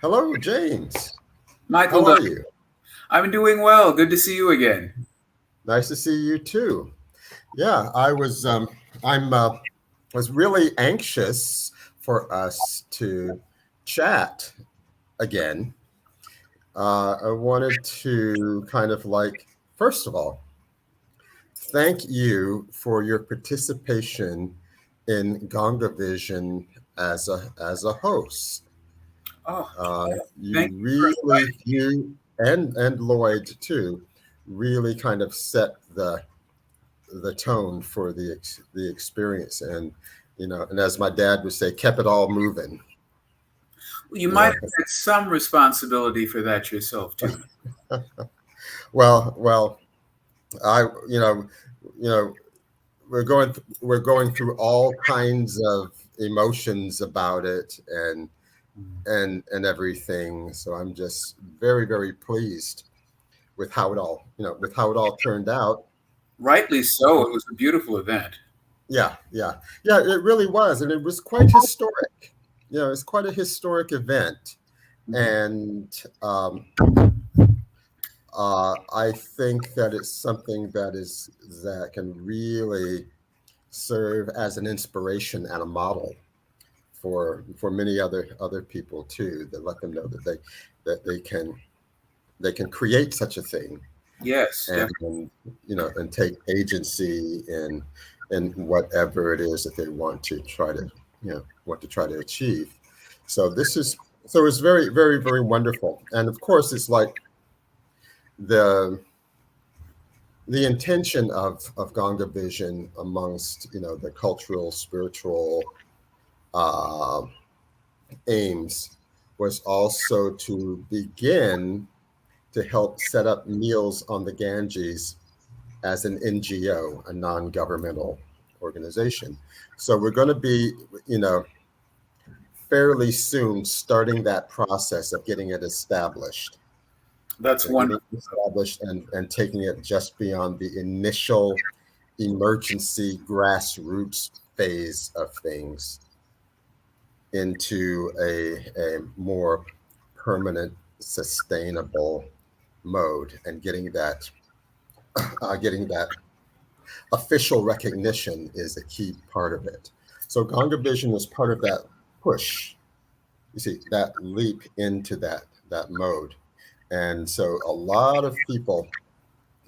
Hello, James. Michael, How are you? I'm doing well. Good to see you again. Nice to see you too. Yeah, I'm was really anxious for us to chat again. I wanted to first of all, thank you for your participation in Gonga Vision as a host. Oh, You thank you for really, inviting me. you and Lloyd too, really kind of set the tone for the experience, and and as my dad would say, kept it all moving. You You might have know, had some responsibility for that yourself, too. well, I you know we're going through all kinds of emotions about it and everything. So I'm just very very pleased with how it all turned out. Rightly so. It was a beautiful event. Yeah, yeah, yeah. It really was, and it was quite historic. It's quite a historic event, Mhm. and I think that it's something that can really serve as an inspiration and a model for many other people too. That let them know that they can create such a thing, Yes, and definitely. and take agency in whatever it is that they want to try to achieve. So it's very very very wonderful, and of course it's like the the intention of Ganga Vision amongst the cultural spiritual uh, aims was also to begin to help set up Meals on the Ganges as an NGO, a non-governmental organization. So we're going to be, you know, fairly soon starting that process of getting it established. That's Getting it wonderful. established and taking it just beyond the initial emergency grassroots phase of things into a more permanent, sustainable mode, and getting that official recognition is a key part of it. So Ganga Vision is part of that push. You see that leap into that mode, and so a lot of people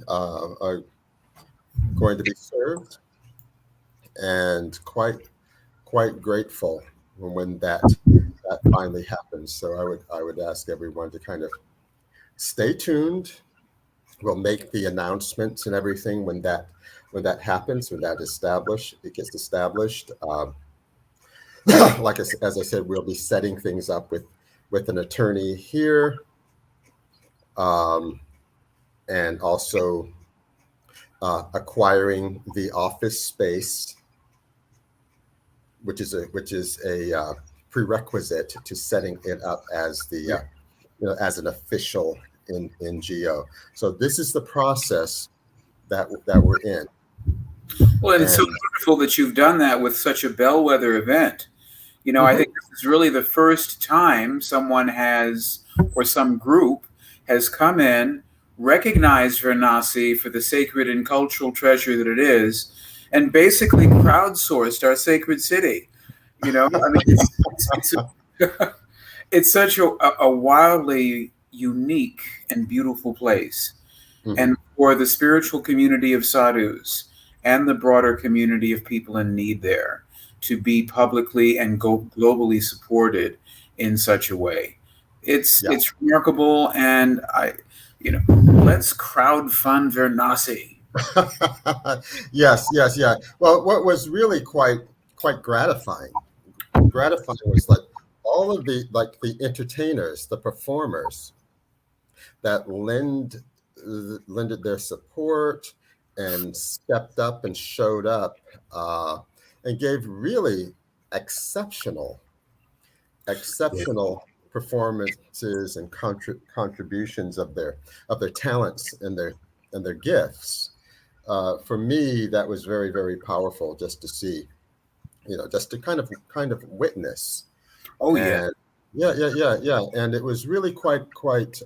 are going to be served, and quite grateful when that finally happens. So I would ask everyone to kind of stay tuned. We'll make the announcements and everything when that happens, when it gets established. As I said, we'll be setting things up with an attorney here, um, and also acquiring the office space, which is a prerequisite to setting it up as the Yeah. as an official in NGO. So this is the process that we're in, Well, and it's so and wonderful that you've done that with such a bellwether event. I mhm, think this is really the first time someone has, or some group has come in, recognized Varanasi for the sacred and cultural treasure that it is, and basically crowdsourced our sacred city. I mean, it's such a wildly unique and beautiful place. mhm, And for the spiritual community of sadhus and the broader community of people in need there to be publicly and globally supported in such a way. It's yeah. it's remarkable, and let's crowdfund Vernasi. Yes, yes, yeah. Well, what was really quite gratifying was like all of the entertainers, the performers that lended their support and stepped up and showed up, and gave really exceptional exceptional performances and contributions of their talents and their gifts. For me, that was very very powerful, just to see, just to kind of witness, Oh yeah. and yeah. And it was really quite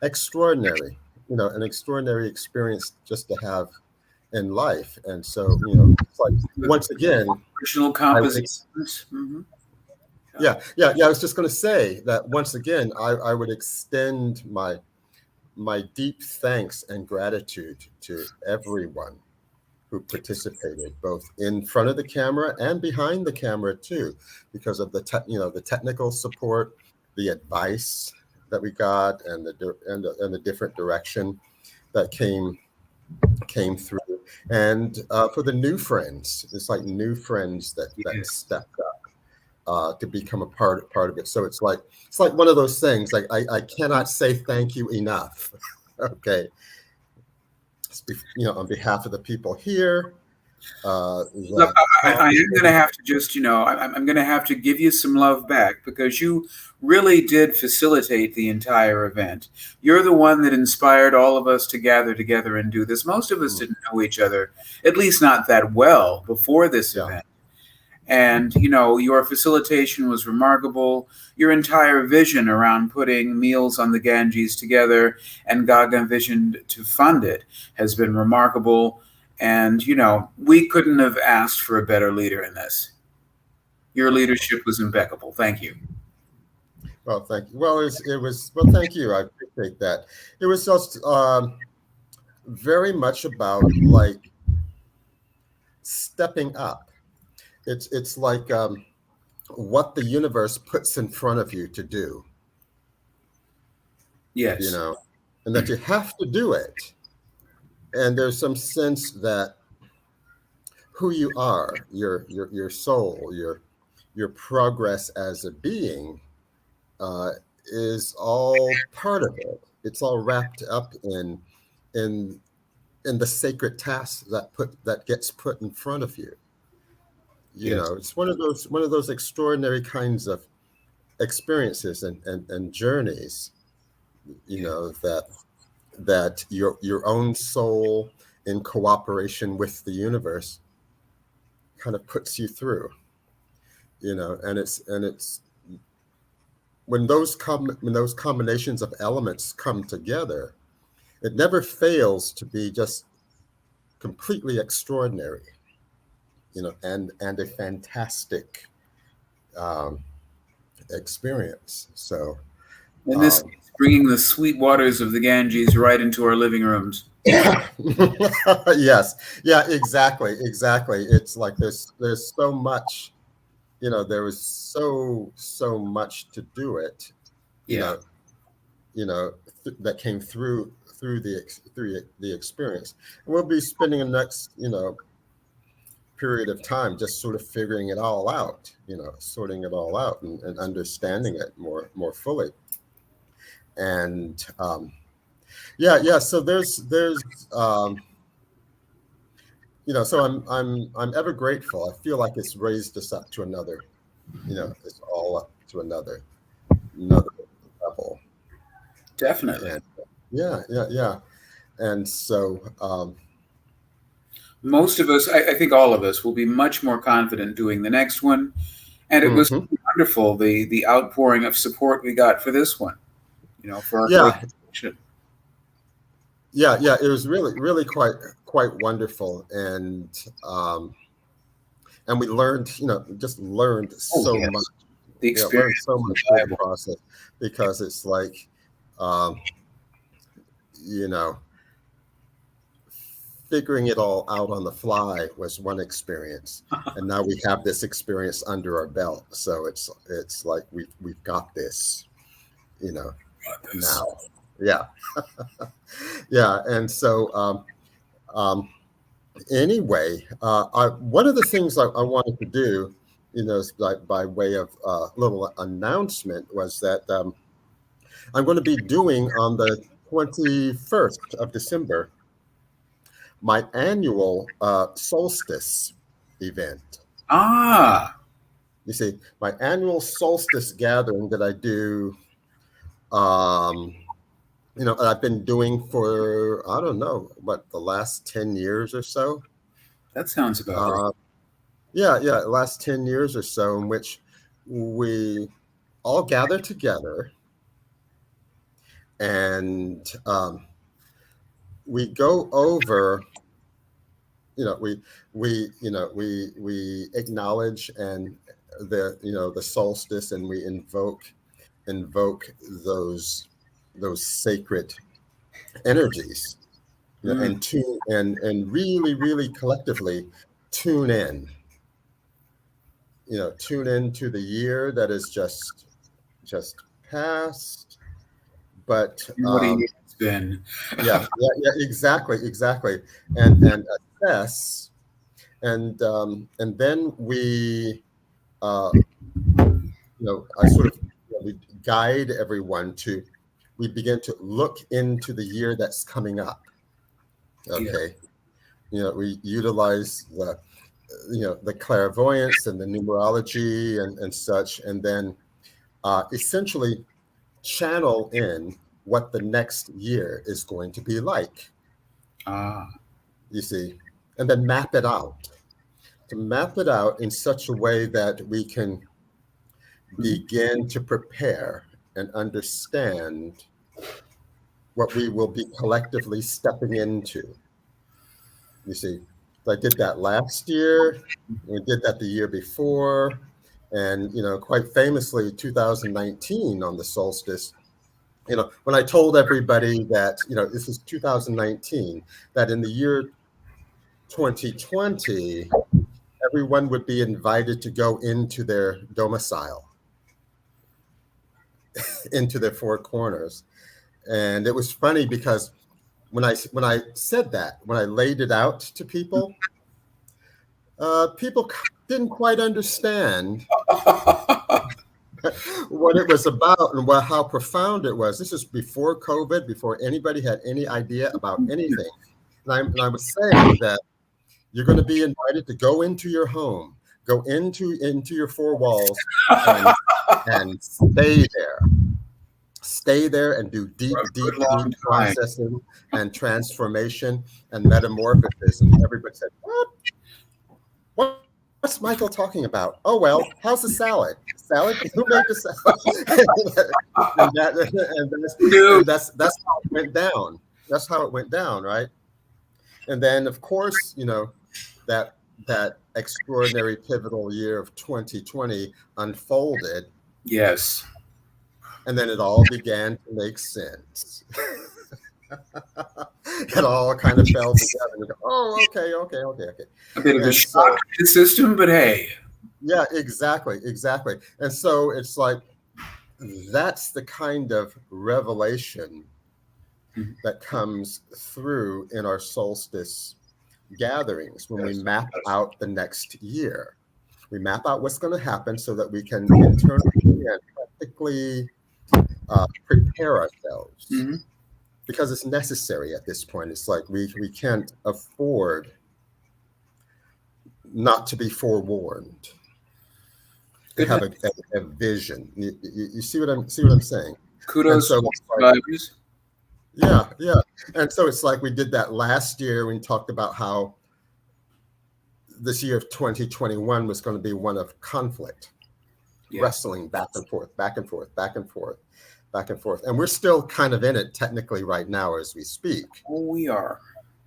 extraordinary. An extraordinary experience just to have in life. And so, it's like With once again, original I would, compositions. Yeah. yeah. I was just going to say that once again, I would extend my deep thanks and gratitude to everyone who participated, both in front of the camera and behind the camera too, because of the technical support, the advice that we got, and the different direction that came through. And for the new friends, it's like new friends that Yes. stepped up to become a part of it. So it's like one of those things. Like I cannot say thank you enough. Okay, on behalf of the people here, Look, that I am going to commented. have to just, I'm going to have to give you some love back because you really did facilitate the entire event. You're the one that inspired all of us to gather together and do this. Most of us Mm, didn't know each other, at least not that well, before this yeah, event. And, your facilitation was remarkable. Your entire vision around putting Meals on the Ganges together and Gaga Vision to fund it has been remarkable. And, we couldn't have asked for a better leader in this. Your leadership was impeccable. Thank you. well, thank you. Well, well, thank you. I appreciate that. It was just very much about like stepping up. It's like what the universe puts in front of you to do, you Yes. know, and that you have to do it. And there's some sense that who you are, your soul, your progress as a being, uh, is all part of it. It's all wrapped up in in the sacred task that gets put in front of you. Yes. It's one of those extraordinary kinds of experiences and journeys. That your own soul in cooperation with the universe kind of puts you through. And it's when those combinations of elements come together, it never fails to be just completely extraordinary, and a fantastic um, experience. So, In this um, case, bringing the sweet waters of the Ganges right into our living rooms. yes, yeah, exactly. It's like there's so much, there was so much to do it, you Yeah. know, that came through the experience. And we'll be spending the next, period of time just sort of figuring it all out, sorting it all out and understanding it more fully. And yeah. So there's so I'm ever grateful. I feel like it's raised us up to another, it's all up to another level. Definitely. And yeah. And so Most of us, I think all of us, will be much more confident doing the next one. And it was mhm. wonderful the outpouring of support we got for this one, for our Yeah, collaboration. yeah. It was really quite wonderful, and we learned, just learned Oh so much. yes, the Yeah, learned experience so was much through the invaluable. process because it's like, um, you know, figuring it all out on the fly was one experience, and now we have this experience under our belt. So it's like we've got this, you know, This. now. Yeah, yeah. And so um, anyway, one of the things I wanted to do, is by way of little announcement, was that I'm going to be doing on the 21st of December my annual solstice event. Ah, You see, my annual solstice gathering that I do, um, I've been doing for, I don't know, what, the last 10 years or so. that sounds about right. Uh, yeah, last 10 years or so, in which we all gather together, and we go over. We acknowledge and the solstice, and we invoke those sacred energies, Mm. and tune and really, really collectively tune in, tune into the year that is just past. But And what a year it's been. yeah, exactly, and assess, and then we uh, I sort of, we guide everyone to, we begin to look into the year that's coming up. Yeah. Okay, we utilize the clairvoyance and the numerology and such, and then essentially channel in what the next year is going to be like. Ah. You see, and then map it out. To map it out in such a way that we can Mhm. begin to prepare and understand what we will be collectively stepping into. You see, I did that last year. We did that the year before. And, quite famously, 2019 on the solstice, when I told everybody that, this is 2019, that in the year 2020, everyone would be invited to go into their domicile, into their four corners. And it was funny because when I said that, when I laid it out to people, people didn't quite understand what it was about and how profound it was. This is before COVID, before anybody had any idea about anything. And I was saying that you're going to be invited to go into your home, go into your four walls, and stay there and do deep, For a deep, good long deep time. processing and transformation and metamorphosis. And everybody said, What's Michael talking about? Oh, well, how's the salad? Salad? Who made the salad? Dude. and that's how it went down. That's how it went down, right? And then, of course, that that extraordinary pivotal year of 2020 unfolded, Yes. and then it all began to make sense. It all kind of fell together. And we go, oh, okay. A bit of a And shock so, to the system, but hey. yeah, exactly. And so it's like, that's the kind of revelation Mhm. that comes through in our solstice gatherings when we Yes. map out the next year. We map out what's going to happen so that we can internally and practically prepare ourselves, Mhm. because it's necessary at this point. It's like we can't afford not to be forewarned, to have Goodness. a vision. You see what I'm saying? And Kudos so to it's like, survivors. yeah. And so it's like we did that last year. We talked about how this year of 2021 was going to be one of conflict, Yes. wrestling back and forth, back and forth, back and forth, back and forth. And we're still kind of in it technically right now as we speak. Oh, we are.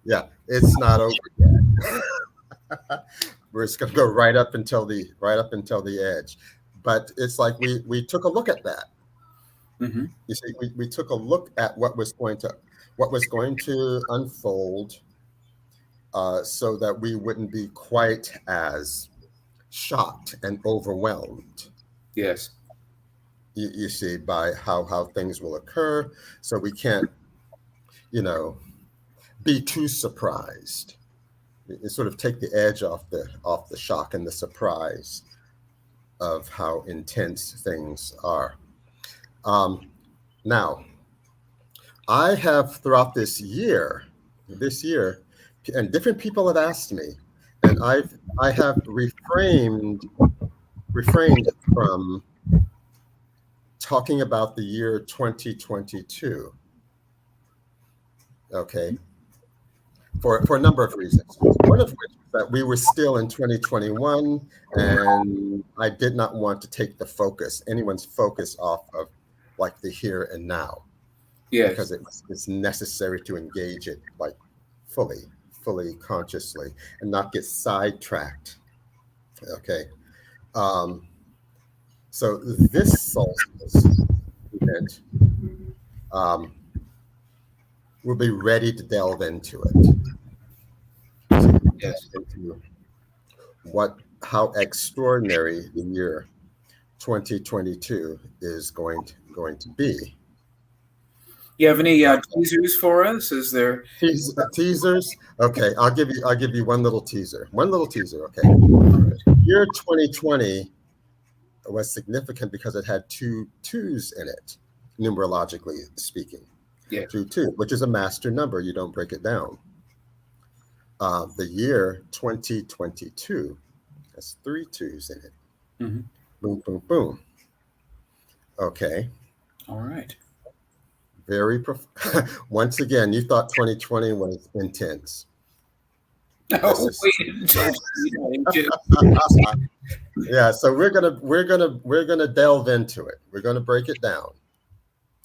Yeah, it's not over yet. We're just going to go right up until the edge. But it's like we took a look at that. Mm-hmm. You see, we took a look at what was going to unfold, so that we wouldn't be quite as shocked and overwhelmed. Yes. You see, by how things will occur, so we can't, be too surprised. It sort of take the edge off the shock and the surprise of how intense things are. Now, I have throughout this year, and different people have asked me, and I have refrained from talking about the year 2022. Okay. for a number of reasons. One of which is that we were still in 2021, and I did not want to take anyone's focus off of like the here and now, Yes. because it's necessary to engage it like fully consciously and not get sidetracked. Okay. Um, so this solstice event, um, we'll be ready to delve into it. Yes. Into how extraordinary the year 2022 is going to be. You have any teasers for us? Is there Teasers? Okay, I'll give you one little teaser. Okay. Year 2020 was significant because it had two twos in it, numerologically speaking. Yeah. 2, which is a master number. You don't break it down. The year 2022 has 3 2s in it. Mm-hmm. Boom, boom, boom. Okay. All right. Once again, you thought 2020 was intense. Oh, yeah, so we're gonna delve into it. We're gonna break it down.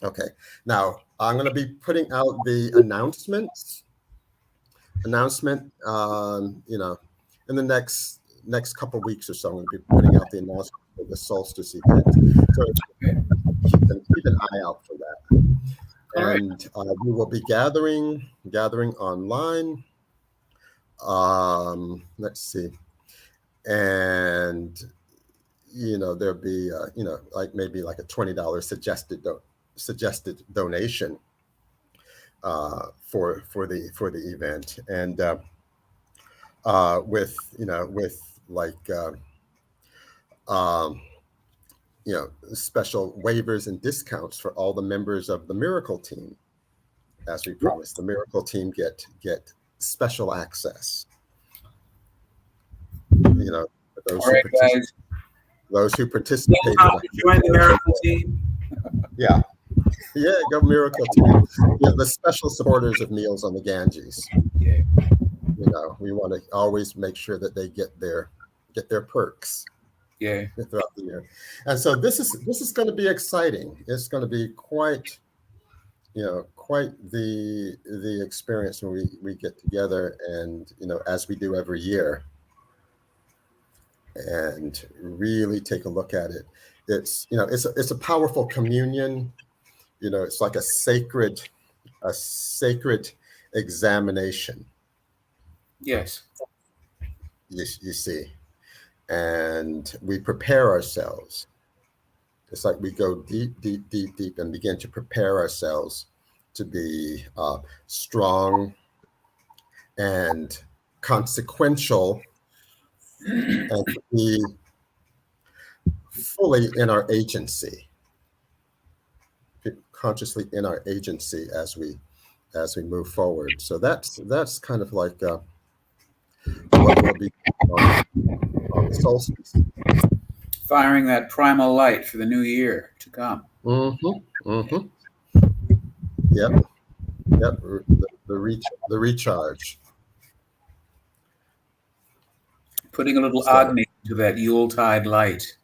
Okay. Now I'm gonna be putting out the announcement. In the next couple of weeks or so, I'm going to be putting out the announcement for the solstice event. So keep an eye out for that. And we will be gathering online. Let's see. And there'll be like maybe like a $20 suggested donation for the event, and with like special waivers and discounts for all the members of the Miracle Team. As we promised, the Miracle Team get special access. Those who participate. Join the Miracle Team. Yeah. Yeah, go Miracle Team. The special supporters of Meals on the Ganges. Yeah. We want to always make sure that they get their perks. Yeah. Throughout the year. And so this is going to be exciting. It's going to be quite the experience when we get together, and as we do every year, and really take a look at it. It's a powerful communion. It's like a sacred examination. Yes. You see, and we prepare ourselves. It's like we go deep and begin to prepare ourselves to be strong and consequential, and to be fully in our agency, consciously in our agency as we move forward. So that's kind of like what will be on the solstice. Firing that primal light for the new year to come. Mm-hmm. Mm-hmm. Yep. The recharge. Putting a little Agni to that Yuletide light.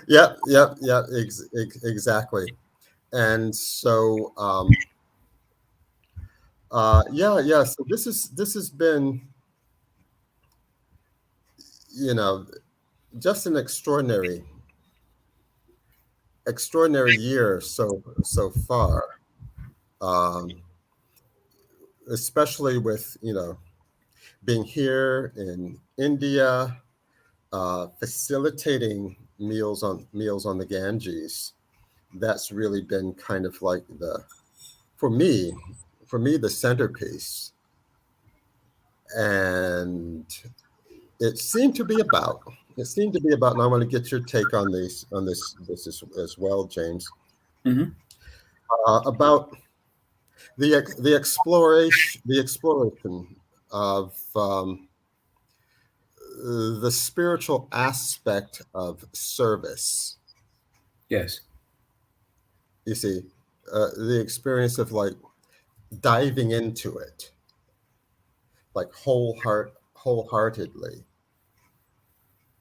Yep. Exactly. And so, So this has been, just an extraordinary year so far, especially with being here in India, facilitating meals on the Ganges. That's really been kind of like for me the centerpiece, and it seemed to be about. And I want to get your take on this as well, James. Mm-hmm. About the exploration of the spiritual aspect of service. Yes. You see, the experience of like diving into it, like wholeheartedly.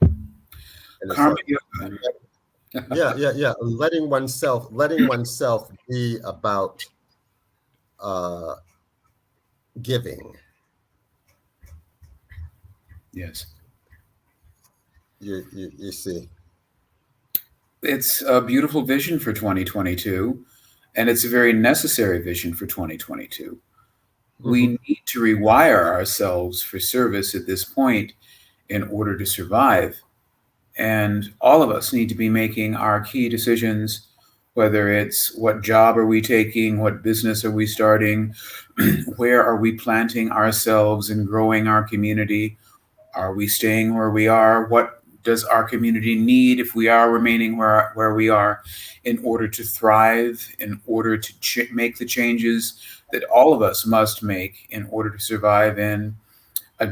And it's Karma like, yoga. yeah, letting oneself be about uh, giving. Yes. You see. It's a beautiful vision for 2022, and it's a very necessary vision for 2022. We Hmm. need to rewire ourselves for service at this point in order to survive. And all of us need to be making our key decisions, whether it's what job are we taking, what business are we starting, where are we planting ourselves and growing our community, are we staying where we are, what does our community need if we are remaining where we are, in order to thrive, in order to make the changes that all of us must make in order to survive in a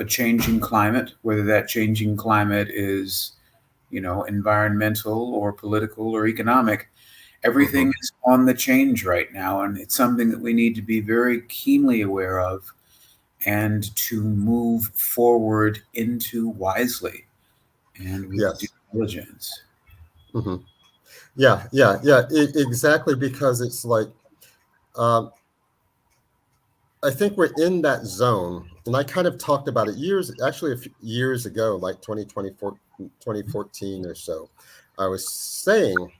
changing climate, whether that changing climate is, environmental or political or economic. Everything Hmm. is on the change right now, and it's something that we need to be very keenly aware of and to move forward into wisely and with due Yes. diligence. Hmm. Yeah, exactly. Because it's like, um, I think we're in that zone. And I kind of talked about it actually a few years ago, like 2014 or so. I was saying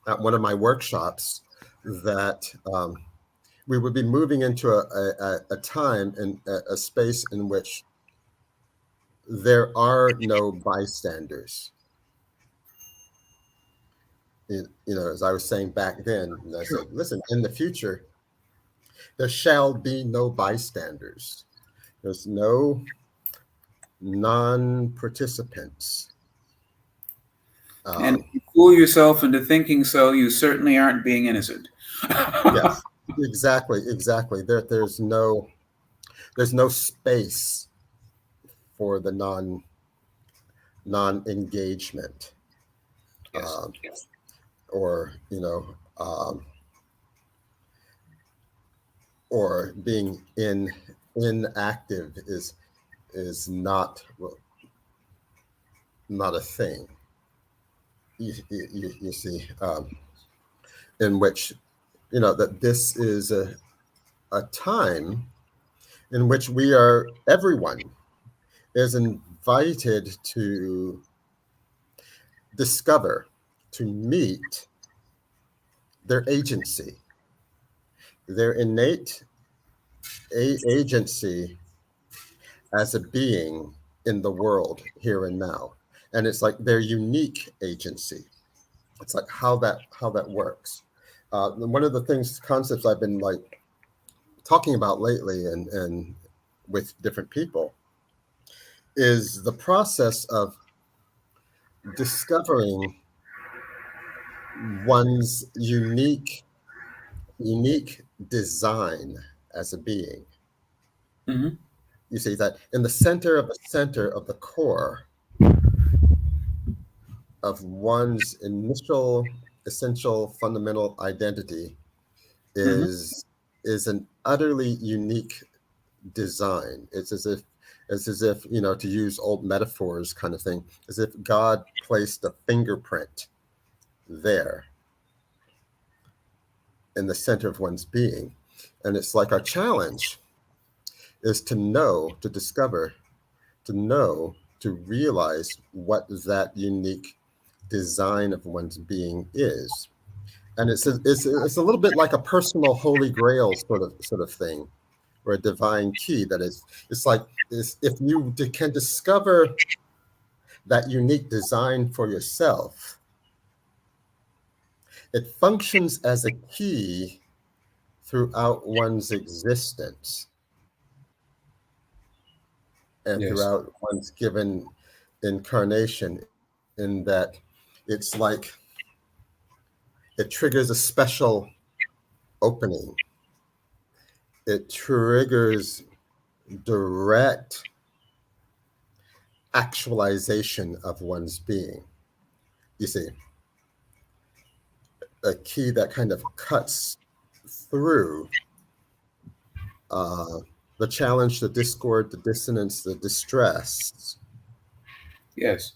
at one of my workshops that we would be moving into a time and a space in which there are no bystanders. As I was saying back then, and I True. said, listen, in the future, there shall be no bystanders. There's no non-participants. And if Um, you fool yourself into thinking so, you certainly aren't being innocent. yes, exactly. There's no space for the non-engagement, Yes. um, or or being inactive is not a thing. You see, in which that this is a time in which everyone is invited to discover, to meet their agency, their innate agency as a being in the world here and now. And it's like their unique agency. It's like how that works. One of the concepts I've been like talking about lately, and with different people, is the process of discovering one's unique design as a being. Hmm. You see that in the center of the core of one's initial essential fundamental identity Hmm. is an utterly unique design. It's as if to use old metaphors kind of thing, as if God placed a fingerprint there in the center of one's being. And it's like our challenge is to know, to discover, to know, to realize what that unique design of one's being is. And it's a little bit like a personal holy grail sort of thing, or a divine key. That is, it's like if you can discover that unique design for yourself, it functions as a key throughout one's existence and Yes. throughout one's given incarnation, in that it's like it triggers a special opening. It triggers direct actualization of one's being. You see, a key that kind of cuts through uh, the challenge, the discord, the dissonance, the distress, Yes.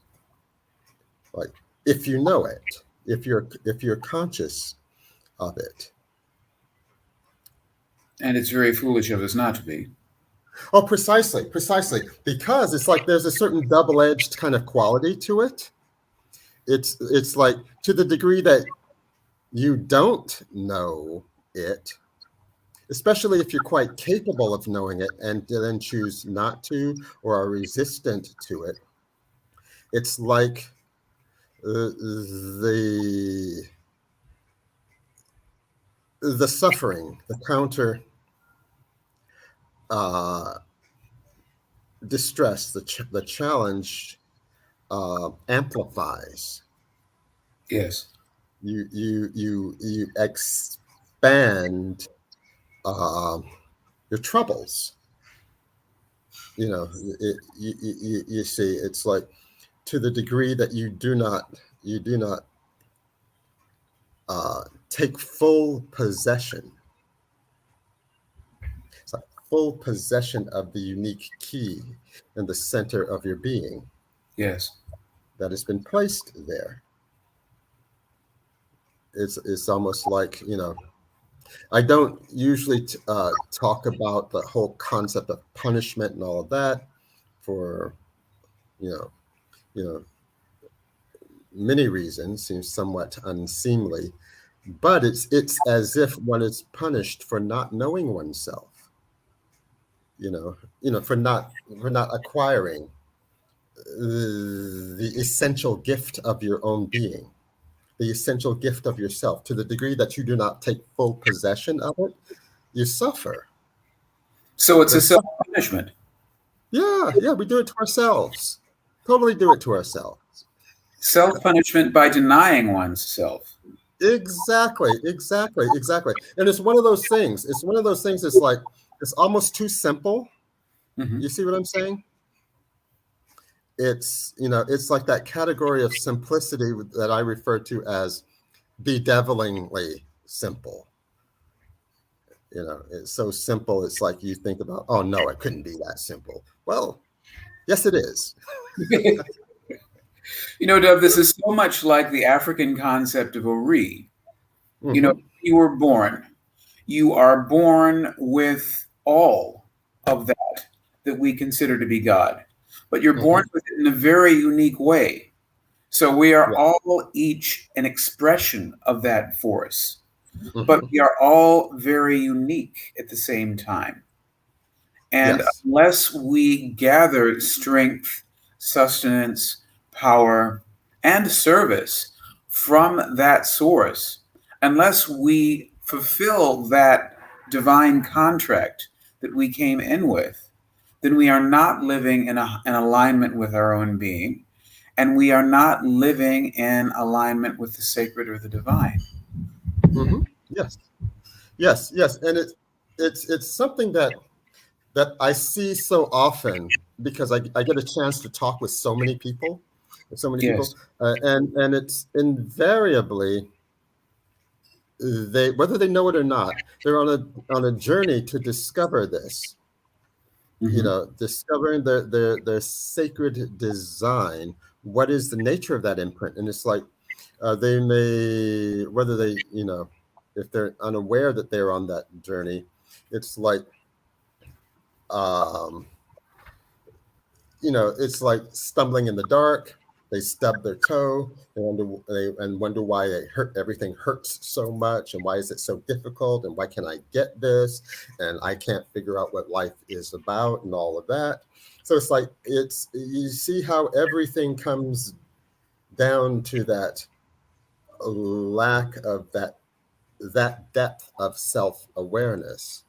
like if you know it, if you're conscious of it. And it's very foolish of us not to be. Oh, precisely, because it's like there's a certain double-edged kind of quality to it. It's like to the degree that you don't know it, especially if you're quite capable of knowing it and then choose not to or are resistant to it. It's like the suffering, the counter uh, distress, the challenge amplifies. Yes. You expand uh, your troubles. You see, it's like to the degree that you do not take full possession. It's like full possession of the unique key in the center of your being Yes. that has been placed there. It's almost like, I don't usually talk about the whole concept of punishment and all of that for you know you know many reasons. Seems somewhat unseemly, but it's as if one is punished for not knowing oneself. For not acquiring the essential gift of your own being, the essential gift of yourself. To the degree that you do not take full possession of it, you suffer. So it's a There's self some, punishment. yeah, we do it to ourselves. Totally do it to ourselves. Self punishment by denying oneself. Exactly. And it's one of those things. It's one of those things. It's like it's almost too simple. Hmm. You see what I'm saying? It's like that category of simplicity that I refer to as bedevilingly simple. It's so simple. It's like you think about, oh no, it couldn't be that simple. Well, yes, it is. Dov, this is so much like the African concept of Ori. Mm-hmm. You were born. You are born with all of that we consider to be God, but you're born Mm-hmm. with it in a very unique way. So we are Yeah. all each an expression of that force, but Mm-hmm. we are all very unique at the same time. And Yes. unless we gather strength, sustenance, power, and service from that source, unless we fulfill that divine contract that we came in with, then we are not living in alignment with our own being, and we are not living in alignment with the sacred or the divine. Mm-hmm. Yes. Yes. And it's something that I see so often because I get a chance to talk with so many Yes. people, and it's invariably they, whether they know it or not, they're on a journey to discover this. Hmm. Discovering their sacred design. What is the nature of that imprint? And it's like they may, whether they, if they're unaware that they're on that journey, it's like um, it's like stumbling in the dark. They stub their toe. They wonder why everything hurts so much, and why is it so difficult, and why can I get this, and I can't figure out what life is about, and all of that. So it's like you see how everything comes down to that lack of that depth of self awareness,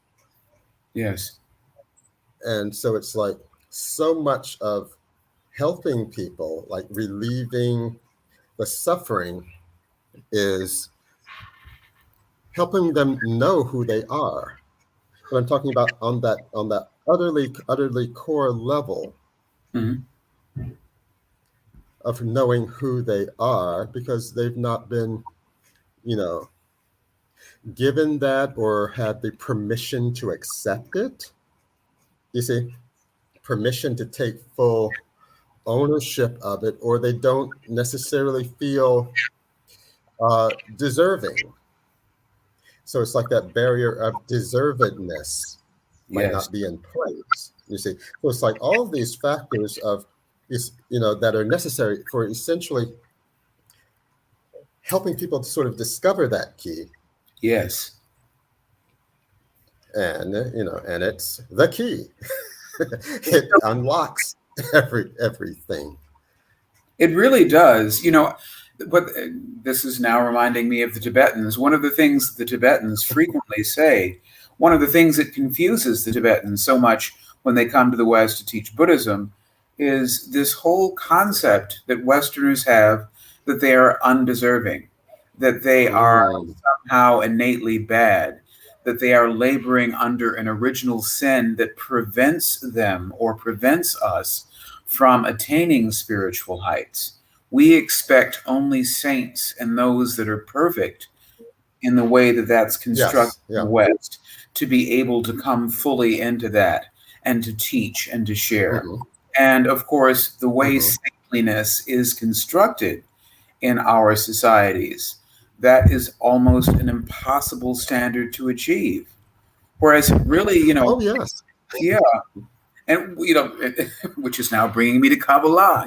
Yes. and so it's like so much of helping people, like relieving the suffering, is helping them know who they are. But I'm talking about on that utterly core level Hmm. of knowing who they are, because they've not been, you know, given that or had the permission to accept it. You see, permission to take full ownership of it, or they don't necessarily feel deserving. So it's like that barrier of deservedness might Yes. not be in place. You see, so it's like all of these factors of is that are necessary for essentially helping people to sort of discover that key, Yes. and and it's the key. It unlocks everything. It really does. But this is now reminding me of the Tibetans. One of the things the Tibetans frequently say, one of the things that confuses the Tibetans so much when they come to the West to teach Buddhism, is this whole concept that Westerners have that they are undeserving, that they are Mm, somehow innately bad, that they are laboring under an original sin that prevents them or prevents us from attaining spiritual heights. We expect only saints and those that are perfect in the way that that's constructed yes, in yeah. the West to be able to come fully into that and to teach and to share. Hmm. And of course, the way Hmm. saintliness is constructed in our societies, that is almost an impossible standard to achieve. Whereas, really, Oh yes. yeah, and which is now bringing me to Kabbalah.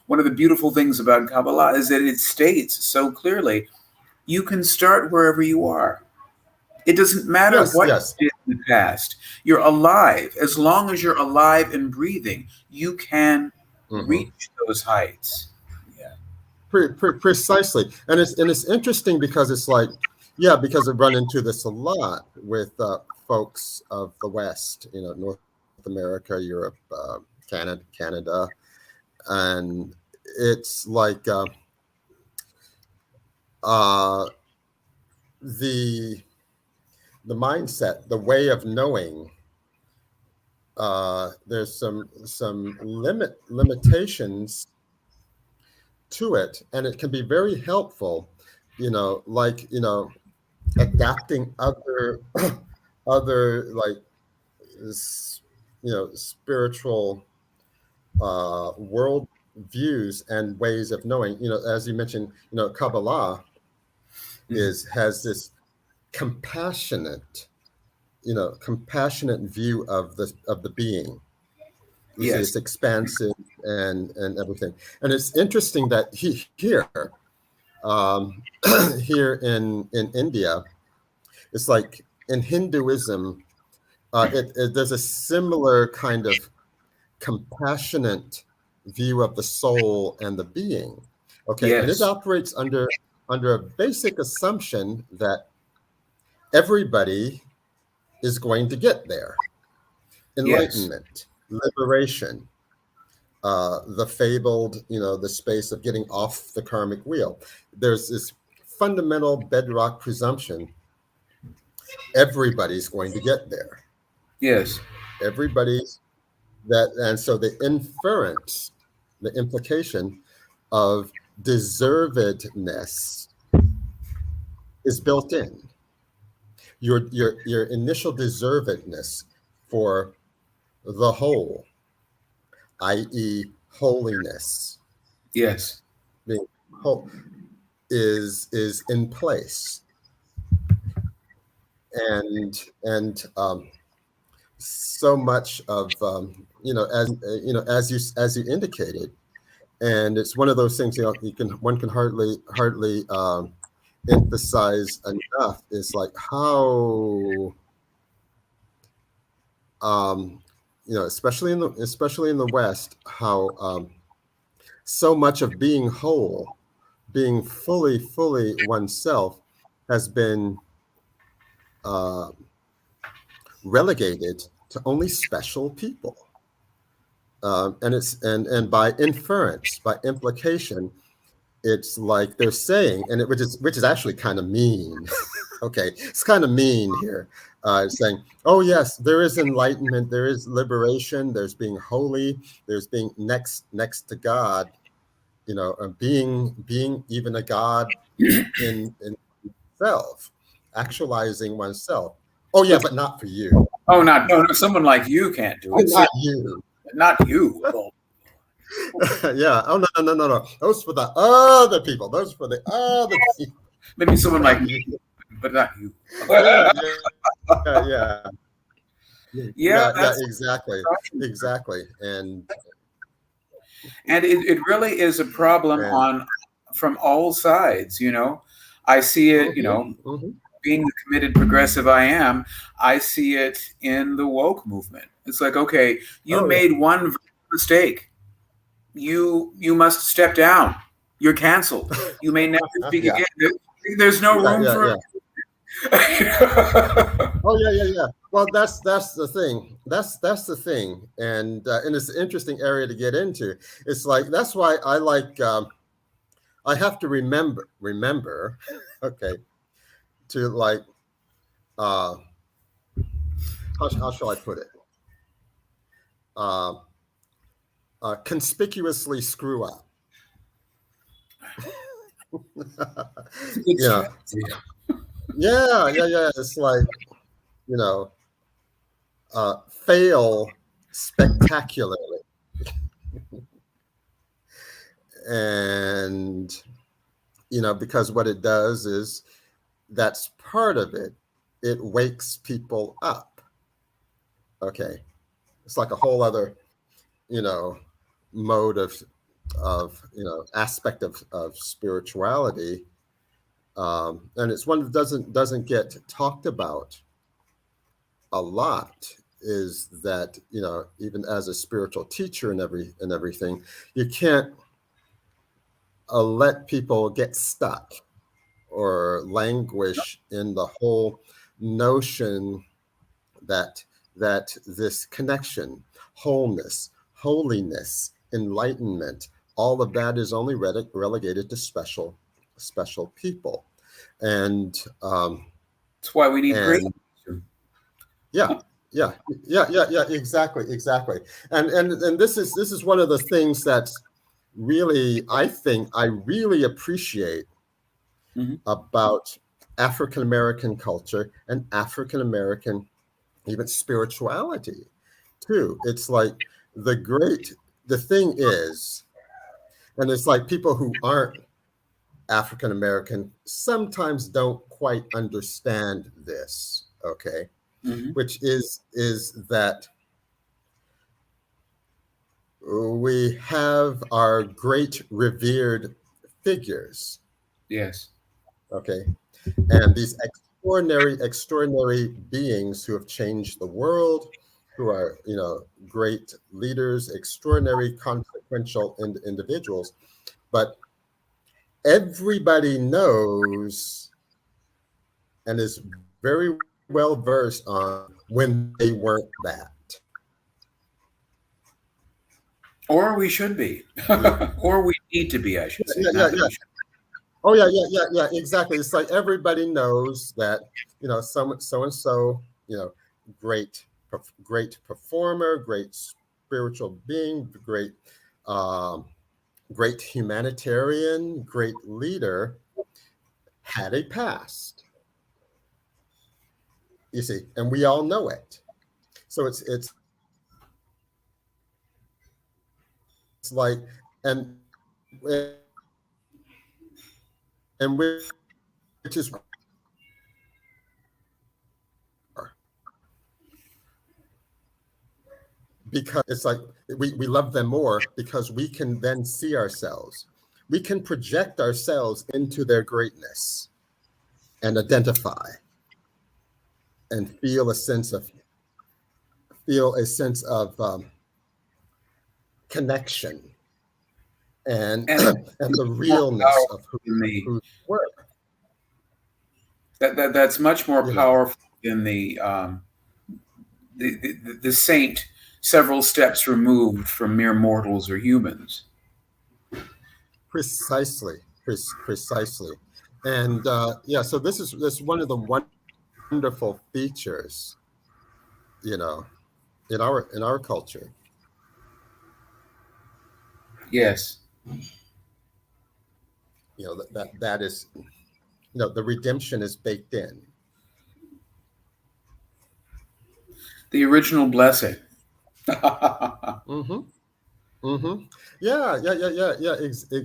One of the beautiful things about Kabbalah is that it states so clearly you can start wherever you are. It doesn't matter Yes, what yes. you did in the past. You're alive. As long as you're alive and breathing, you can Hmm. reach those heights. Yeah. Precisely, and it's interesting because it's like, yeah, because I run into this a lot with folks of the West, North America, Europe, Canada, and it's like uh, the the mindset, the way of knowing. There's some limitations to it, and it can be very helpful. Like adapting other like spiritual world views and ways of knowing. As you mentioned, Kabbalah Mhm. is has this compassionate compassionate view of the being. You see, Yes. it's expansive and everything. And it's interesting that here here in India, it's like in Hinduism, there's a similar kind of compassionate view of the soul and the being. Okay, and it Yes. operates under a basic assumption that everybody is going to get there. Yes. Enlightenment, liberation, the fabled, the space of getting off the karmic wheel. There's this fundamental bedrock presumption everybody's going to get there. Yes. Everybody's and so the inference, the implication of deservedness is built in. Your initial deservedness for the whole, i.e., holiness, Yes. being whole, is in place, and so much of as you indicated, and it's one of those things one can hardly emphasize enough is like how um, especially in the West, how so much of being whole, being fully oneself, has been uh, relegated to only special people. And by inference, by implication, it's like they're saying, which is actually kind of mean. Okay, it's kind of mean here. It's saying, oh yes, there is enlightenment, there is liberation, there's being holy, there's being next to God, being even a God in itself, actualizing oneself. Oh yeah, but not for you. Oh, not no, no. Someone like you can't do it. Not you. Not you. Well, Yeah. Oh no, no, no, no, no. Those for the other people. Those for the other people. maybe someone like Not me, you. but not you. Yeah, yeah, yeah. Yeah, Yeah, yeah, that's exactly. Exactly. and it really is a problem And on from all sides. I see it. mhm, mhm. Being the committed progressive I am, I see it in the woke movement. It's like, okay, you Oh made one mistake. You must step down. You're canceled. You may never yeah. speak Yeah, again. There's no yeah, room yeah, for. yeah. Oh yeah, yeah, yeah. Well, that's the thing. That's the thing, and it's an interesting area to get into. It's like that's why I like. I have to remember, okay, to like, uh, how shall I put it? Uh, Conspicuously screw up. It's a good Yeah, strategy. yeah, yeah, yeah. It's like you know, fail spectacularly, and because what it does is that's part of it. It wakes people up. Okay, it's like a whole other you know mode of aspect of spirituality, and it's one that doesn't get talked about a lot. Is that even as a spiritual teacher and everything, you can't let people get stuck or languish in the whole notion that this connection, wholeness, holiness, enlightenment, all of that is only relegated to special people, and That's why we need praise. and yeah, yeah, yeah, yeah, yeah, exactly, exactly, and this is one of the things that's really, I think, I really appreciate Mhm. about African American culture and African American even spirituality too. It's like the thing is, and it's like people who aren't African American sometimes don't quite understand this, okay? Mhm. Which is that we have our great revered figures, Yes. okay? And these extraordinary beings who have changed the world, who are great leaders, extraordinary consequential individuals, but everybody knows and is very well versed on when they weren't that. Or we should be. Yeah, Or we need to be, I should say. yeah, yeah, Not that yeah. we should. Oh yeah, yeah, yeah, yeah, exactly. It's like everybody knows that so and so, great great performer, great spiritual being, um, great humanitarian, great leader had a past. You see, and we all know it. So it's like and and which is because it's like we love them more because we can then see ourselves. We can project ourselves into their greatness and identify and feel a sense of connection and And it's and the more realness powerful of than the who they were. that's much more You know, powerful than the saint several steps removed from mere mortals or humans. precisely, precisely, and yeah. So this is one of the wonderful features, you know, in our culture. Yes. That is the redemption is baked in. The original blessing. Mm-hmm. Mm-hmm. Yeah, yeah, yeah, yeah, yeah.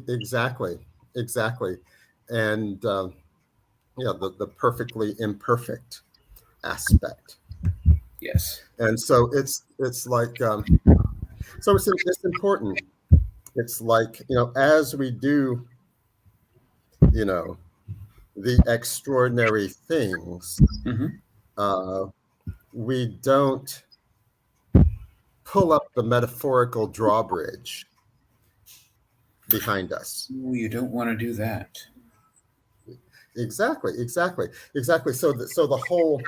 Exactly, exactly. And yeah, the perfectly imperfect aspect. Yes. And so it's like so it's important. It's like, as we do, you know the extraordinary things, Hmm. uh, we don't pull up the metaphorical drawbridge behind us. Ooh, you don't want to do that. Exactly, exactly, exactly. So the whole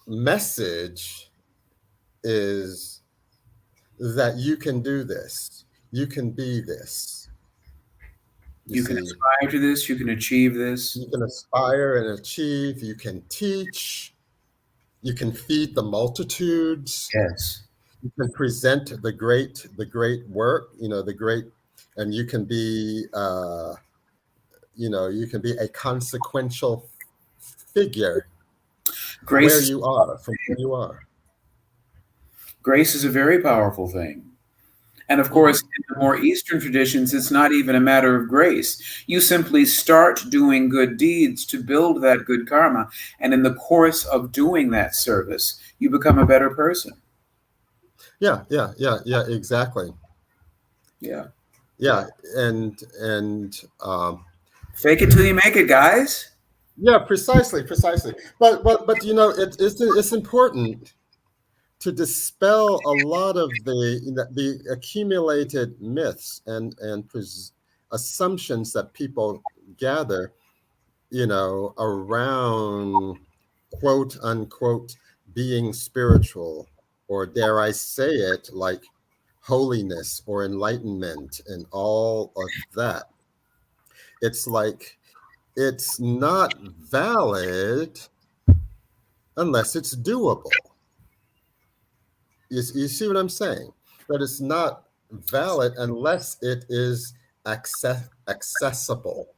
message is that you can do this, you can be this. You You can see, aspire to this. You can achieve this. you can aspire and achieve. You can teach. You can feed the multitudes. Yes. You can present the great work. The great, and you can be a consequential figure where Grace is you are, from where you are. grace is a very powerful thing. And of Hmm. course, in the more Eastern traditions, it's not even a matter of grace. You simply start doing good deeds to build that good karma. And in the course of doing that service, you become a better person. Yeah, yeah, yeah, yeah, exactly. Yeah. Yeah, and Fake it till you make it, guys. yeah, precisely, precisely. But it's important to dispel a lot of the accumulated myths and assumptions that people gather, around quote unquote being spiritual, or dare I say it, like holiness or enlightenment and all of that. It's like it's not valid unless it's doable. You see what I'm saying? That it's not valid unless it is accessible,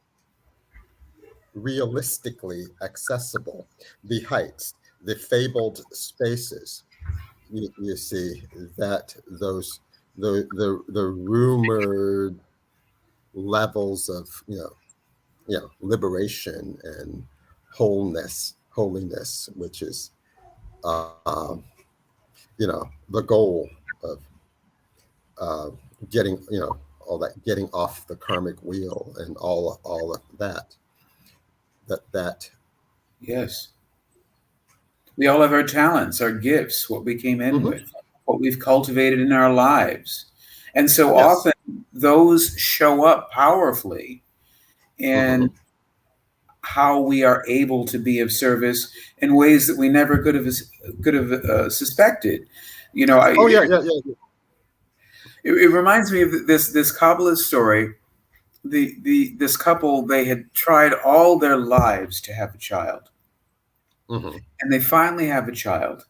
realistically accessible. The heights, the fabled spaces. You see that those the rumored levels of liberation and holiness, which is um, the goal of uh, getting all that, getting off the karmic wheel, and all of that. Yes. We all have our talents, our gifts, what we came in Hmm. with, what we've cultivated in our lives. And so Yes. often those show up powerfully Hmm. in how we are able to be of service in ways that we never could have suspected. You know, Oh it, yeah, yeah, yeah. it reminds me of this Kabbalah story. The this couple, they had tried all their lives to have a child, Hmm. and they finally have a child.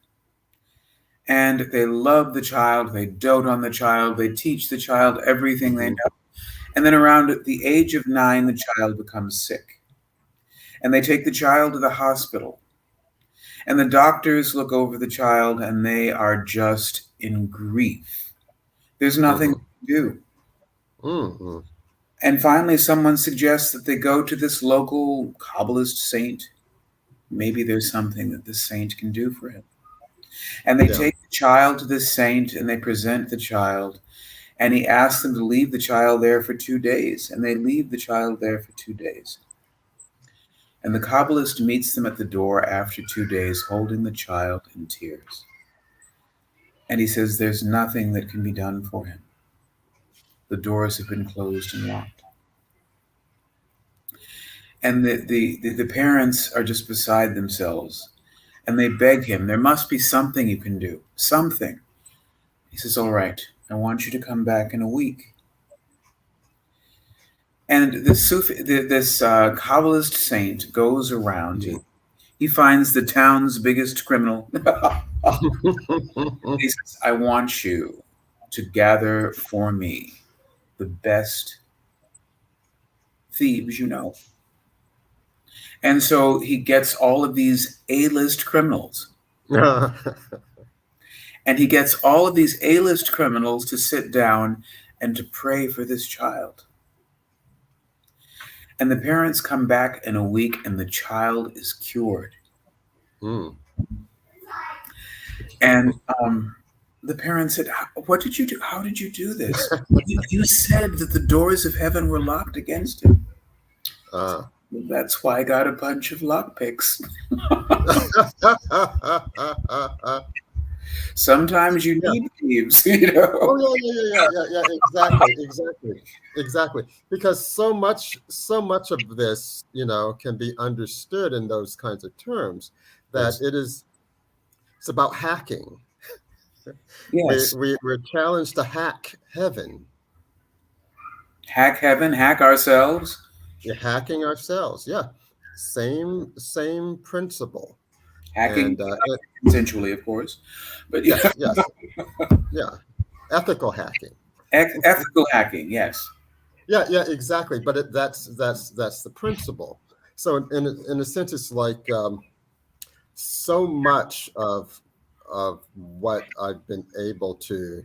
And they love the child, they dote on the child, they teach the child everything they Hmm. know. And then around the age of 9, the child becomes sick. And they take the child to the hospital. And the doctors look over the child and they are just in grief. There's nothing Hmm. to do. Hmm. And finally, someone suggests that they go to this local Kabbalist saint. Maybe there's something that the saint can do for him. And they Yeah. take the child to the saint and they present the child. And he asks them to leave the child there for 2 days. And they leave the child there for 2 days. And the Kabbalist meets them at the door after 2 days, holding the child in tears. And he says, there's nothing that can be done for him. The doors have been closed and locked. And the parents are just beside themselves. And they beg him, there must be something you can do. Something. He says, all right, I want you to come back in a week. And this Kabbalist saint goes around. He finds the town's biggest criminal. He says, I want you to gather for me the best thieves you know. And so he gets all of these A-list criminals. And he gets all of these A-list criminals to sit down and to pray for this child. And the parents come back in a week and the child is cured. Mm. And the parents said, "What did you do? How did you do this? You said that the doors of heaven were locked against him." That's why I got a bunch of lockpicks. Sometimes you need thieves, you know. Oh yeah. Exactly. Because so much of this, can be understood in those kinds of terms that Yes. it's about hacking. Yes. We're challenged to hack heaven. Hack heaven, hack ourselves. You're hacking ourselves. Yeah. Same principle. Hacking And consensually, of course. But yes. Yeah. Ethical hacking. ethical hacking, yes. Yeah, exactly. But that's the principle. So in a sense, it's like so much of what I've been able to,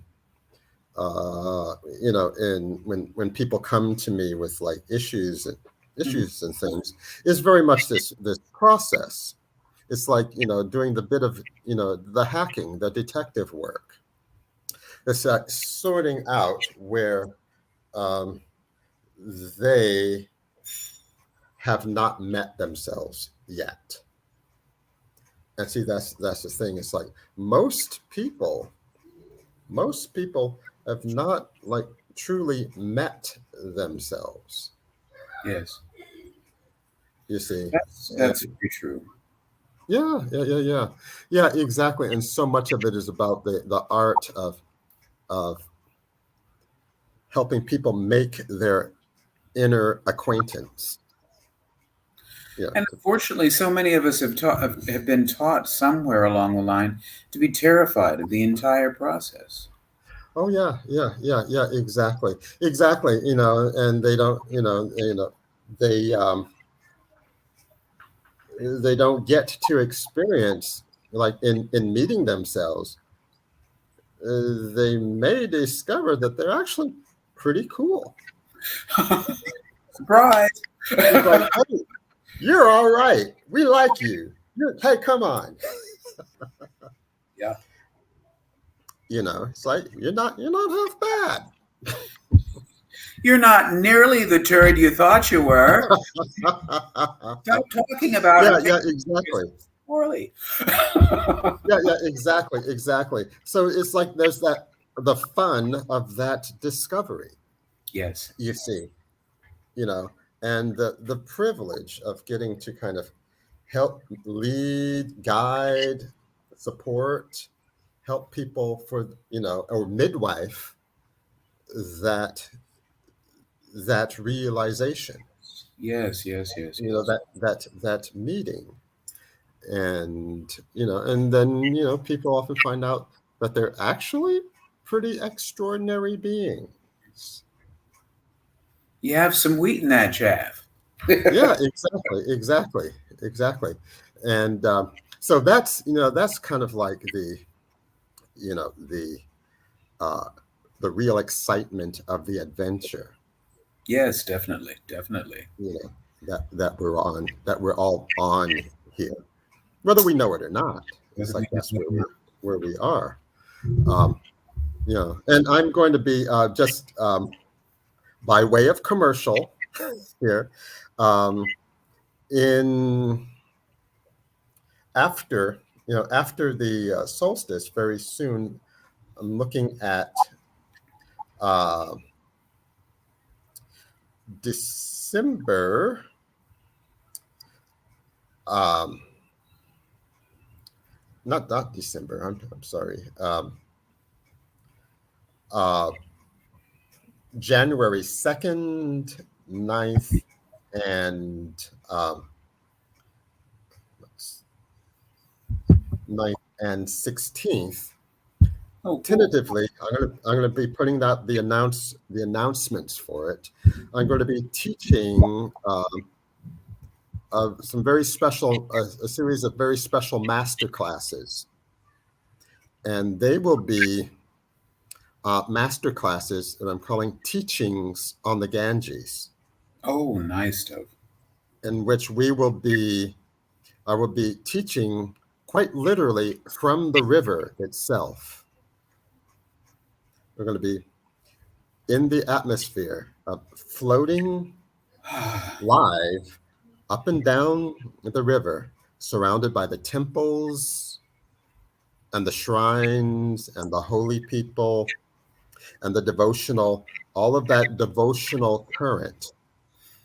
in when people come to me with like issues and things, is very much this process. It's like doing the bit of the hacking, the detective work. It's sorting out where they have not met themselves yet. And see, that's the thing. It's like most people have not like truly met themselves. Yes. You see, That's very true. Yeah, exactly. And so much of it is about the art of helping people make their inner acquaintance. Yeah. And unfortunately, so many of us have been taught somewhere along the line to be terrified of the entire process. Oh yeah, exactly. And they don't, they they don't get to experience like in meeting themselves. They may discover that they're actually pretty cool. Surprise! It's like, hey, you're all right. We like you. Hey, come on. Yeah. It's like you're not half bad. You're not nearly the turd you thought you were. Stop talking about Yeah, exactly. poorly. Yeah, exactly. So it's like there's the fun of that discovery. Yes. You see, and the privilege of getting to kind of help lead, guide, support, help people for or midwife that realization. Yes. That meeting. And and then people often find out that they're actually pretty extraordinary beings. You have some wheat in that chaff. Yeah, exactly. And so that's kind of like you know the uh the real excitement of the adventure. Yes, definitely. That we're all on here, whether we know it or not. It's like that's where we are. And I'm going to be just by way of commercial here, in after the solstice, very soon, I'm looking at December. Not December. I'm sorry. January 2nd, 9th, and 9th and 16th. Oh, cool. Tentatively, I'm gonna be putting out the announcements for it. I'm going to be teaching some very special a series of very special master classes and they will be master classes that I'm calling teachings on the Ganges, Oh, nice stuff. in which I will be teaching quite literally from the river itself. We're going to be in the atmosphere, floating live up and down the river, surrounded by the temples and the shrines and the holy people and the devotional, all of that devotional current,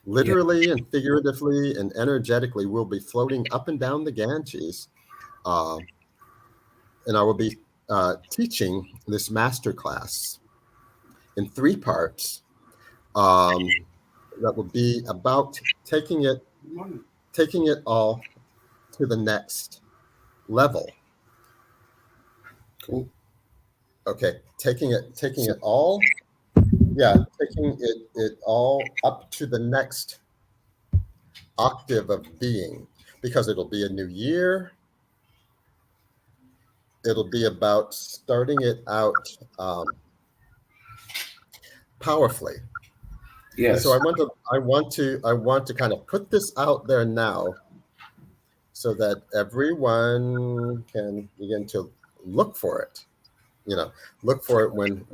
Yeah. literally and figuratively and energetically, will be floating up and down the Ganges. Uh, and I will be teaching this master class in 3 parts that will be about taking it all to the next level. Cool. Okay, taking it all, yeah, taking it all up to the next octave of being, because it'll be a new year. It'll be about starting it out powerfully. And so Yes. I want to kind of put this out there now so that everyone can begin to look for it. You know, look for it when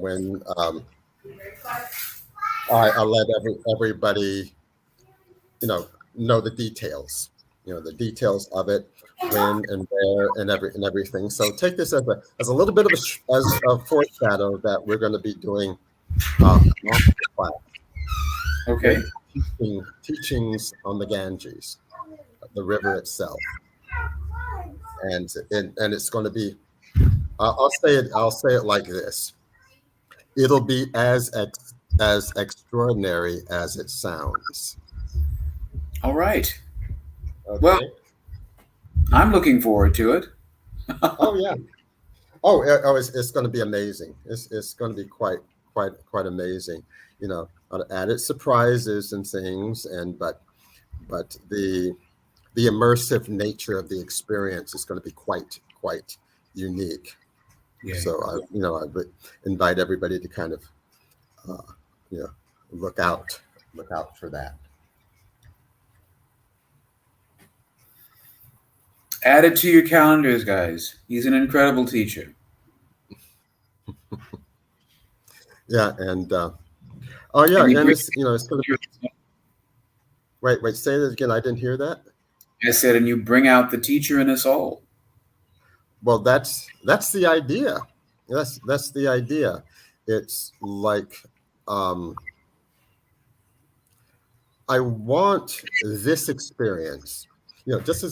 I let everybody know the details. The details of it, when and where and everything. So take this as a little bit of as a foreshadow that we're going to be doing master class, Okay. teachings on the Ganges, the river itself, and it's going to be. I'll say it like this. It'll be as extraordinary as it sounds. All right. Well, Okay. I'm looking forward to it. Oh yeah. It's going to be amazing. It's going to be quite amazing. Added surprises and things, but the immersive nature of the experience is going to be quite unique. Yeah. So I would invite everybody to kind of uh, you know look out for that. Add it to your calendars, guys. He's an incredible teacher. Yeah, and oh yeah, And you and bring it's going to be. Wait, say that again. I didn't hear that. I said, and you bring out the teacher in us all. Well, that's the idea. That's the idea. It's like um, I want this experience. Just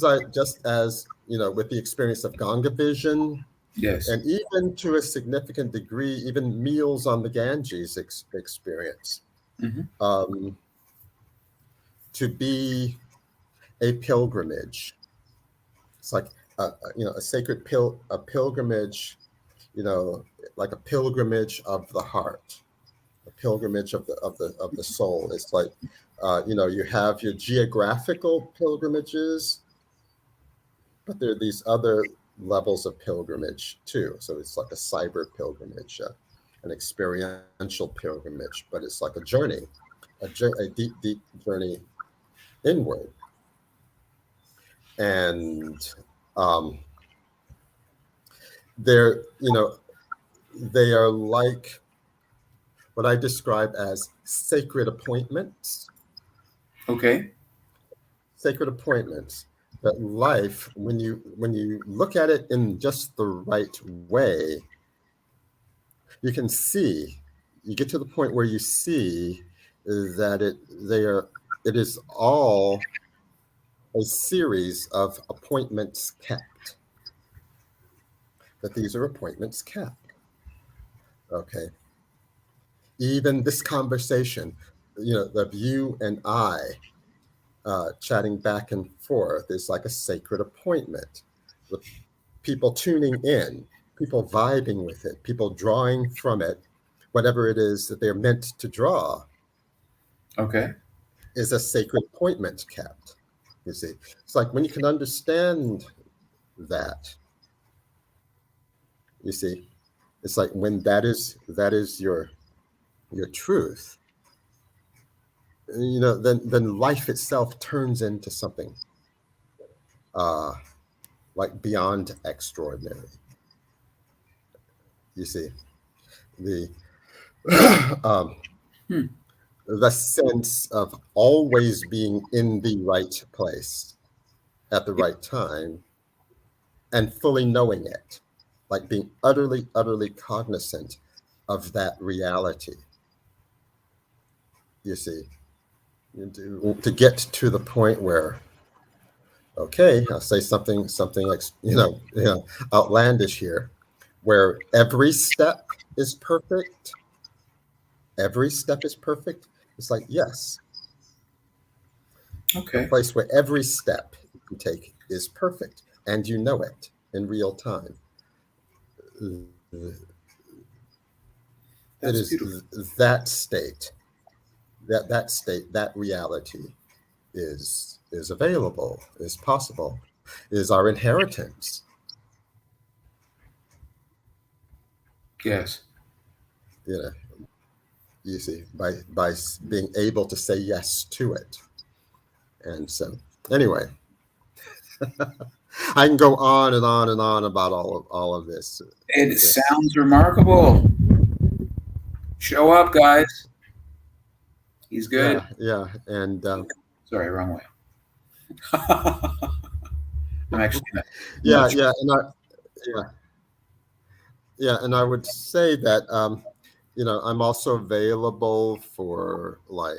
as with the experience of Ganga vision, Yes. and even to a significant degree, even meals on the Ganges experience, Hmm. um, to be a pilgrimage. It's like a sacred a pilgrimage, you know, like a pilgrimage of the heart, a pilgrimage of the soul. It's like you have your geographical pilgrimages, but there are these other levels of pilgrimage too. So it's like a cyber pilgrimage, an experiential pilgrimage, but it's like a journey, a deep journey inward. And um, they're, they are like what I describe as sacred appointments. Okay. Sacred appointments that life, when you look at it in just the right way, you can see, you get to the point where you see that it is all a series of appointments kept, that these are appointments kept. Okay. Even this conversation, of you and I chatting back and forth is like a sacred appointment. The people tuning in, people vibing with it, people drawing from it, whatever it is that they're meant to draw, Okay. is a sacred appointment kept. You see, it's like when you can understand that, You see, it's like when that is your truth, then life itself turns into something uh, like beyond extraordinary. You see, the um, Hmm. the sense of always being in the right place at the right time and fully knowing it, like being utterly, utterly cognizant of that reality. You see, to get to the point where, okay, I'll say something like, outlandish here, where every step is perfect. Every step is perfect. It's like, yes, a Okay, place where every step you take is perfect and you know it in real time. It that's is beautiful. that state, that reality is available, is possible, is our inheritance. Yes. You know, you see, by being able to say yes to it. And so, anyway, I can go on and on and on about all of this. It This, sounds remarkable. Show up, guys. He's good. yeah, yeah, and Sorry, wrong way. I'm actually yeah, not. yeah, yeah, yeah, and I would say that I'm also available for like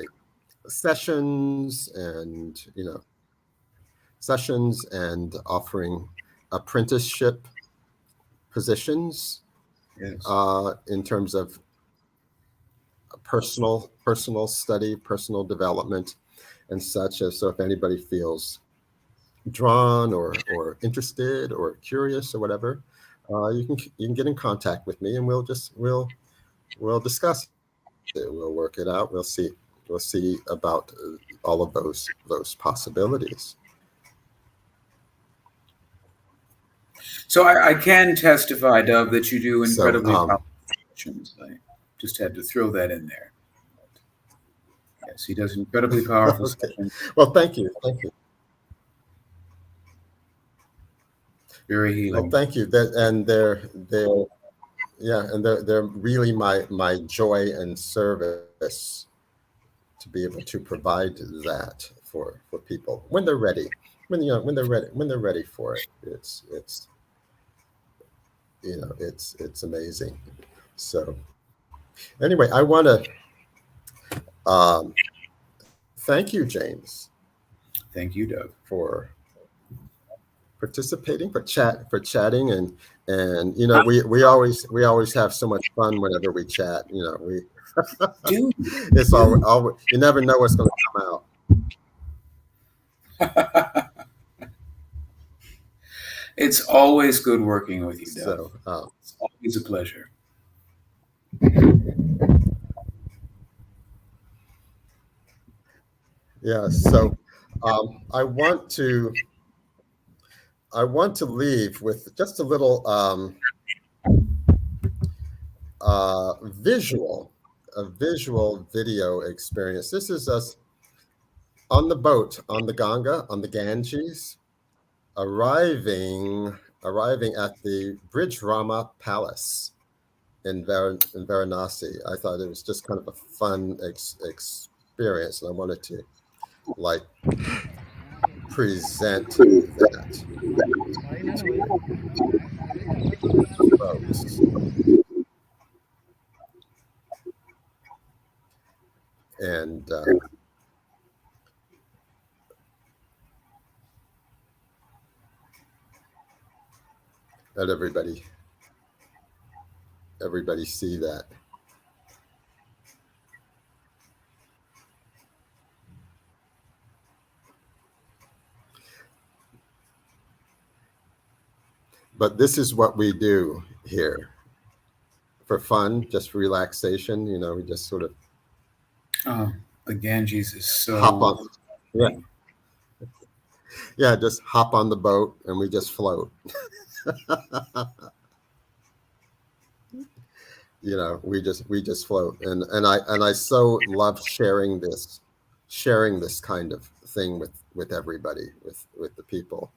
sessions and offering apprenticeship positions Yes. in terms of personal study, personal development, and such. So if anybody feels drawn or interested or curious or whatever, you can get in contact with me, and we'll discuss it. We'll work it out. We'll see about all of those possibilities. So I can testify, Dove, that you do So incredibly powerful sessions. I just had to throw that in there. Yes, he does incredibly powerful okay. sessions. Well, thank you. Very Well, healing. thank you. That and they're yeah, and they're really my joy and service to be able to provide that for people when they're ready, when they're ready for it. It's amazing. So anyway, I want to um, thank you, James, Thank you, Dove. for participating, for chatting, and we always have so much fun whenever we chat. We Dude, it's all you never know what's going to come out. it's always good working with you, Dove. So It's always a pleasure. yeah, so I want to leave with just a little visual, a visual video experience. This is us on the boat on the Ganges, arriving at the Bridge Rama Palace in Varanasi. I thought it was just kind of a fun experience, and I wanted to like present that to folks. And let everybody see that. But this is what we do here for fun, just for relaxation. We just sort of Oh, the Ganges is hop so. on. Yeah, yeah, just hop on the boat and we just float. You know, we just float, and I so love sharing this kind of thing with everybody, with the people,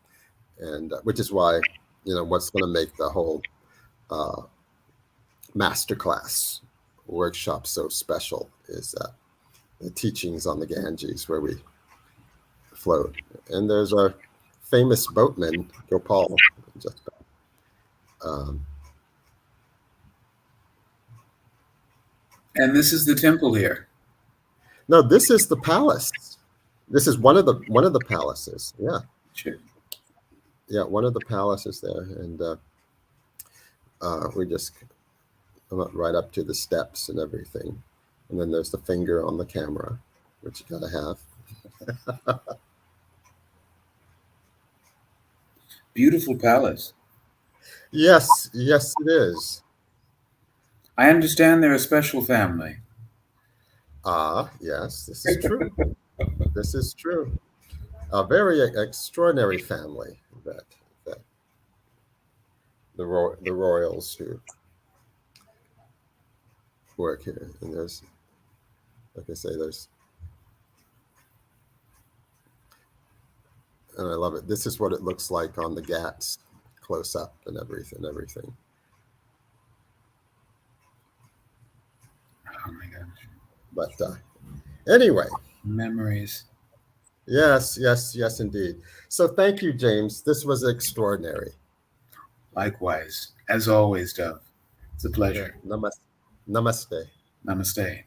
and which is why, you know, what's going to make the whole uh, masterclass workshop so special is the teachings on the Ganges where we float. And there's our famous boatman, Gopal. Just, um, And this is the temple here. no, this is the palace. This is one of the palaces. Yeah, Sure. yeah, one of the palaces there, and we just come up right up to the steps and everything, and then there's the finger on the camera, which you gotta have. Beautiful palace. Yes, yes, it is. I understand they're a special family. Ah, yes, this is true. This is true. A very extraordinary family that the royals who work here. And there's, like I say, there's, and I love it. This is what it looks like on the Ghats, close up and everything. Oh my gosh. But anyway, Memories. yes, yes, yes, indeed. So thank you, James. This was extraordinary. Likewise. As always, Dove. It's a pleasure. Namaste. Namaste.